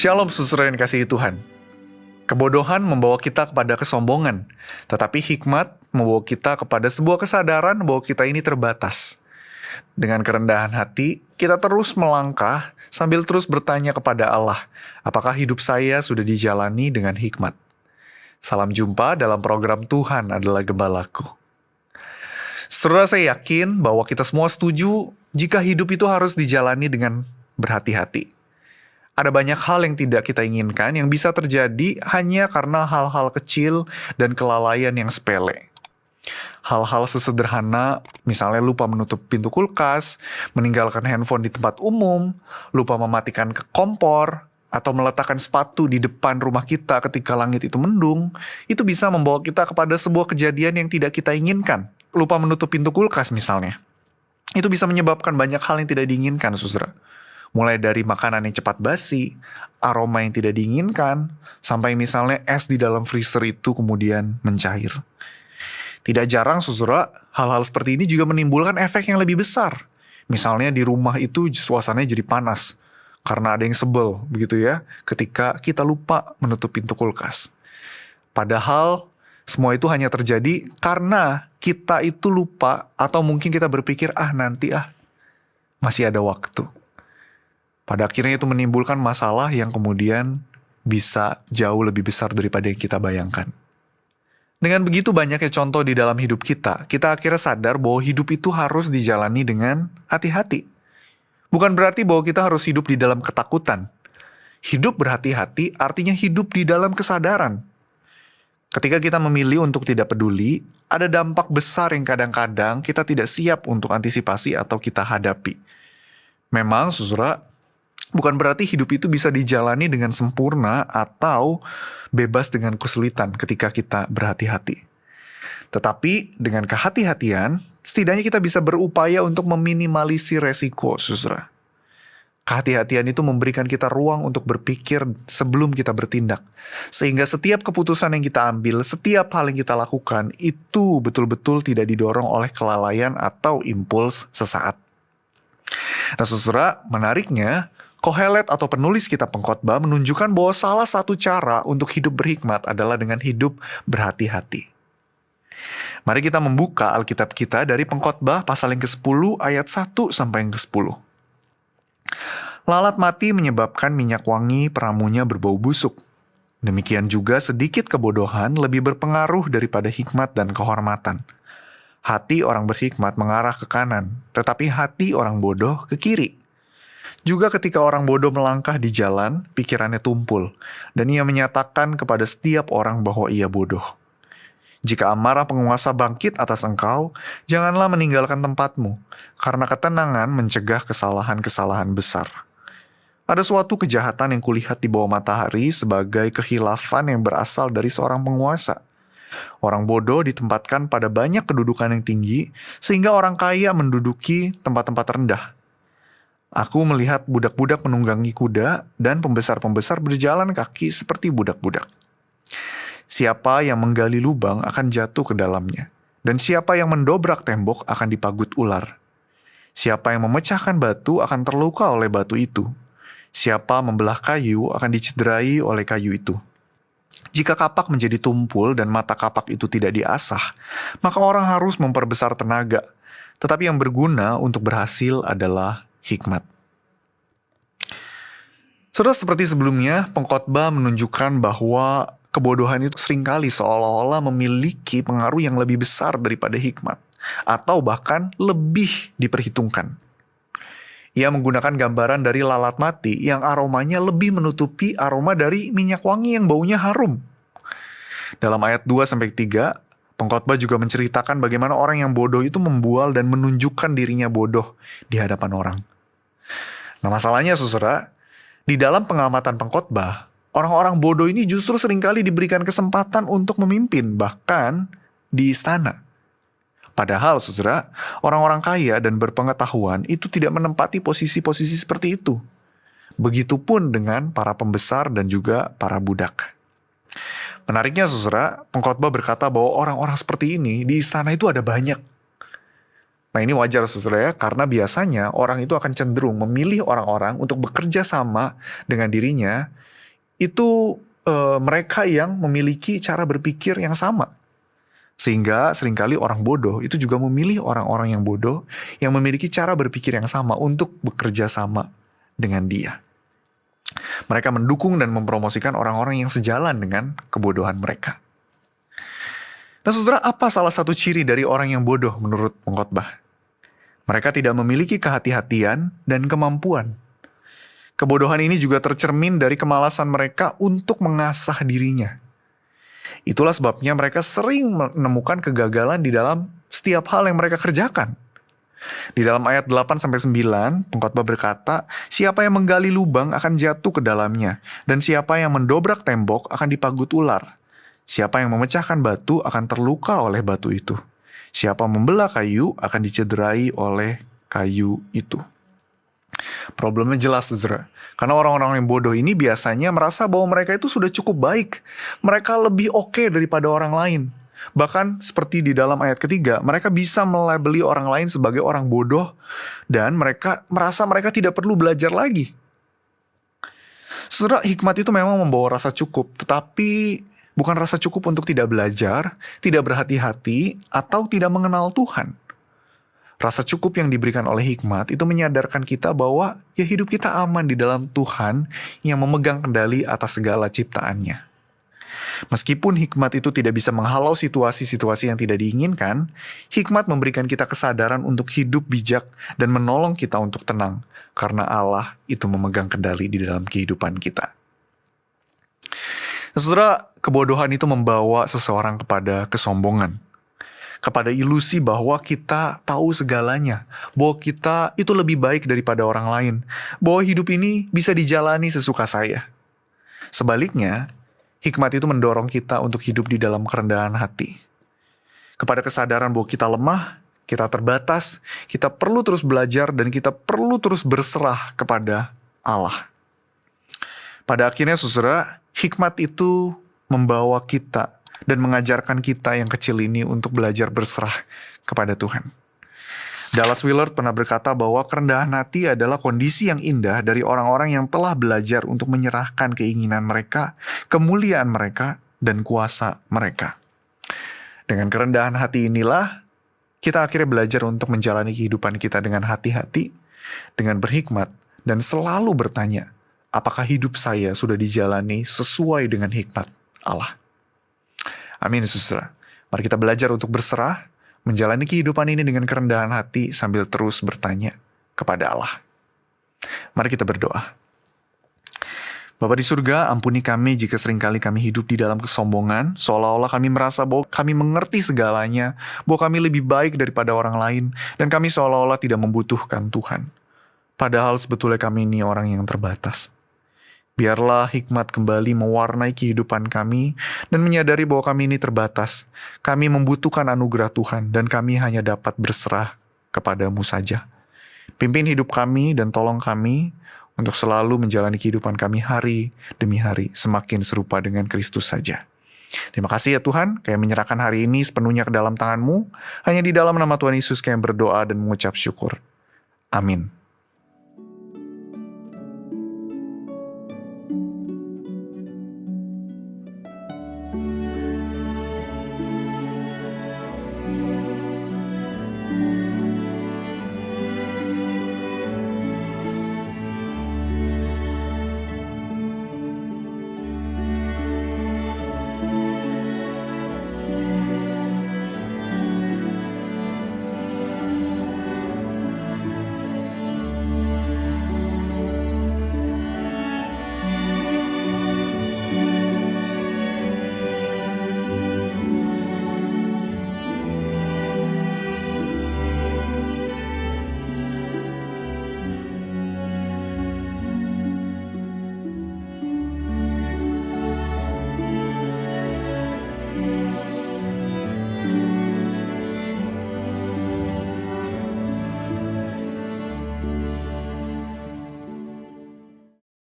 Shalom saudara yang dikasihi Tuhan. Kebodohan membawa kita kepada kesombongan, tetapi hikmat membawa kita kepada sebuah kesadaran bahwa kita ini terbatas. Dengan kerendahan hati, kita terus melangkah sambil terus bertanya kepada Allah, apakah hidup saya sudah dijalani dengan hikmat? Salam jumpa dalam program Tuhan adalah Gembalaku. Saudara, saya yakin bahwa kita semua setuju jika hidup itu harus dijalani dengan berhati-hati. Ada banyak hal yang tidak kita inginkan yang bisa terjadi hanya karena hal-hal kecil dan kelalaian yang sepele. Hal-hal sesederhana, misalnya lupa menutup pintu kulkas, meninggalkan handphone di tempat umum, lupa mematikan kompor, atau meletakkan sepatu di depan rumah kita ketika langit itu mendung, itu bisa membawa kita kepada sebuah kejadian yang tidak kita inginkan. Lupa menutup pintu kulkas misalnya. Itu bisa menyebabkan banyak hal yang tidak diinginkan, saudara. Mulai dari makanan yang cepat basi, aroma yang tidak diinginkan, sampai misalnya es di dalam freezer itu kemudian mencair. Tidak jarang, saudara, hal-hal seperti ini juga menimbulkan efek yang lebih besar. Misalnya di rumah itu suasananya jadi panas, karena ada yang sebel, begitu ya, ketika kita lupa menutup pintu kulkas. Padahal semua itu hanya terjadi karena kita itu lupa, atau mungkin kita berpikir, nanti masih ada waktu. Pada akhirnya itu menimbulkan masalah yang kemudian bisa jauh lebih besar daripada yang kita bayangkan. Dengan begitu banyaknya contoh di dalam hidup kita akhirnya sadar bahwa hidup itu harus dijalani dengan hati-hati. Bukan berarti bahwa kita harus hidup di dalam ketakutan. Hidup berhati-hati artinya hidup di dalam kesadaran. Ketika kita memilih untuk tidak peduli, ada dampak besar yang kadang-kadang kita tidak siap untuk antisipasi atau kita hadapi. Memang, saudara, bukan berarti hidup itu bisa dijalani dengan sempurna atau bebas dengan kesulitan ketika kita berhati-hati. Tetapi dengan kehati-hatian, setidaknya kita bisa berupaya untuk meminimalisir resiko, saudara. Kehati-hatian itu memberikan kita ruang untuk berpikir sebelum kita bertindak. Sehingga setiap keputusan yang kita ambil, setiap hal yang kita lakukan, itu betul-betul tidak didorong oleh kelalaian atau impuls sesaat. Nah, saudara, menariknya, Kohelet atau penulis kitab Pengkhotbah menunjukkan bahwa salah satu cara untuk hidup berhikmat adalah dengan hidup berhati-hati. Mari kita membuka Alkitab kita dari Pengkhotbah pasal yang ke-10 ayat 1 sampai yang ke-10. Lalat mati menyebabkan minyak wangi peramunya berbau busuk. Demikian juga sedikit kebodohan lebih berpengaruh daripada hikmat dan kehormatan. Hati orang berhikmat mengarah ke kanan, tetapi hati orang bodoh ke kiri. Juga ketika orang bodoh melangkah di jalan, pikirannya tumpul, dan ia menyatakan kepada setiap orang bahwa ia bodoh. Jika amarah penguasa bangkit atas engkau, janganlah meninggalkan tempatmu, karena ketenangan mencegah kesalahan-kesalahan besar. Ada suatu kejahatan yang kulihat di bawah matahari sebagai kehilafan yang berasal dari seorang penguasa. Orang bodoh ditempatkan pada banyak kedudukan yang tinggi, sehingga orang kaya menduduki tempat-tempat rendah. Aku melihat budak-budak menunggangi kuda dan pembesar-pembesar berjalan kaki seperti budak-budak. Siapa yang menggali lubang akan jatuh ke dalamnya, dan siapa yang mendobrak tembok akan dipagut ular. Siapa yang memecahkan batu akan terluka oleh batu itu. Siapa membelah kayu akan dicederai oleh kayu itu. Jika kapak menjadi tumpul dan mata kapak itu tidak diasah, maka orang harus memperbesar tenaga. Tetapi yang berguna untuk berhasil adalah hikmat. Saudara, seperti sebelumnya, Pengkhotbah menunjukkan bahwa kebodohan itu seringkali seolah-olah memiliki pengaruh yang lebih besar daripada hikmat, atau bahkan lebih diperhitungkan. Ia menggunakan gambaran dari lalat mati yang aromanya lebih menutupi aroma dari minyak wangi yang baunya harum. Dalam ayat 2-3, Pengkhotbah juga menceritakan bagaimana orang yang bodoh itu membual dan menunjukkan dirinya bodoh di hadapan orang. Nah, masalahnya, saudara, di dalam pengamatan Pengkhotbah, orang-orang bodoh ini justru seringkali diberikan kesempatan untuk memimpin, bahkan di istana. Padahal, saudara, orang-orang kaya dan berpengetahuan itu tidak menempati posisi-posisi seperti itu. Begitupun dengan para pembesar dan juga para budak. Menariknya, saudara, Pengkhotbah berkata bahwa orang-orang seperti ini di istana itu ada banyak. Nah, ini wajar, saudara, ya, karena biasanya orang itu akan cenderung memilih orang-orang untuk bekerja sama dengan dirinya itu mereka yang memiliki cara berpikir yang sama. Sehingga seringkali orang bodoh itu juga memilih orang-orang yang bodoh yang memiliki cara berpikir yang sama untuk bekerja sama dengan dia. Mereka mendukung dan mempromosikan orang-orang yang sejalan dengan kebodohan mereka. Nah saudara, apa salah satu ciri dari orang yang bodoh menurut pengkhotbah? Mereka tidak memiliki kehati-hatian dan kemampuan. Kebodohan ini juga tercermin dari kemalasan mereka untuk mengasah dirinya. Itulah sebabnya mereka sering menemukan kegagalan di dalam setiap hal yang mereka kerjakan. Di dalam ayat 8-9, pengkhotbah berkata, siapa yang menggali lubang akan jatuh ke dalamnya, dan siapa yang mendobrak tembok akan dipagut ular. Siapa yang memecahkan batu akan terluka oleh batu itu. Siapa membelah kayu akan dicederai oleh kayu itu. Problemnya jelas, saudara. Karena orang-orang yang bodoh ini biasanya merasa bahwa mereka itu sudah cukup baik. Mereka lebih oke daripada orang lain. Bahkan seperti di dalam ayat ketiga, mereka bisa melabeli orang lain sebagai orang bodoh. Dan mereka merasa mereka tidak perlu belajar lagi. Saudara, hikmat itu memang membawa rasa cukup. Tetapi bukan rasa cukup untuk tidak belajar, tidak berhati-hati, atau tidak mengenal Tuhan. Rasa cukup yang diberikan oleh hikmat itu menyadarkan kita bahwa ya hidup kita aman di dalam Tuhan yang memegang kendali atas segala ciptaannya. Meskipun hikmat itu tidak bisa menghalau situasi-situasi yang tidak diinginkan, hikmat memberikan kita kesadaran untuk hidup bijak dan menolong kita untuk tenang, karena Allah itu memegang kendali di dalam kehidupan kita. Saudara, kebodohan itu membawa seseorang kepada kesombongan. Kepada ilusi bahwa kita tahu segalanya, bahwa kita itu lebih baik daripada orang lain, bahwa hidup ini bisa dijalani sesuka saya. Sebaliknya, hikmat itu mendorong kita untuk hidup di dalam kerendahan hati. Kepada kesadaran bahwa kita lemah, kita terbatas, kita perlu terus belajar, dan kita perlu terus berserah kepada Allah. Pada akhirnya, saudara, hikmat itu membawa kita dan mengajarkan kita yang kecil ini untuk belajar berserah kepada Tuhan. Dallas Willard pernah berkata bahwa kerendahan hati adalah kondisi yang indah dari orang-orang yang telah belajar untuk menyerahkan keinginan mereka, kemuliaan mereka, dan kuasa mereka. Dengan kerendahan hati inilah, kita akhirnya belajar untuk menjalani kehidupan kita dengan hati-hati, dengan berhikmat, dan selalu bertanya, apakah hidup saya sudah dijalani sesuai dengan hikmat Allah? Amin, saudara. Mari kita belajar untuk berserah, menjalani kehidupan ini dengan kerendahan hati sambil terus bertanya kepada Allah. Mari kita berdoa. Bapa di surga, ampuni kami jika seringkali kami hidup di dalam kesombongan, seolah-olah kami merasa bahwa kami mengerti segalanya, bahwa kami lebih baik daripada orang lain, dan kami seolah-olah tidak membutuhkan Tuhan. Padahal sebetulnya kami ini orang yang terbatas. Biarlah hikmat kembali mewarnai kehidupan kami dan menyadari bahwa kami ini terbatas. Kami membutuhkan anugerah Tuhan dan kami hanya dapat berserah kepada-Mu saja. Pimpin hidup kami dan tolong kami untuk selalu menjalani kehidupan kami hari demi hari semakin serupa dengan Kristus saja. Terima kasih ya Tuhan, kami menyerahkan hari ini sepenuhnya ke dalam tangan-Mu. Hanya di dalam nama Tuhan Yesus kami berdoa dan mengucap syukur. Amin.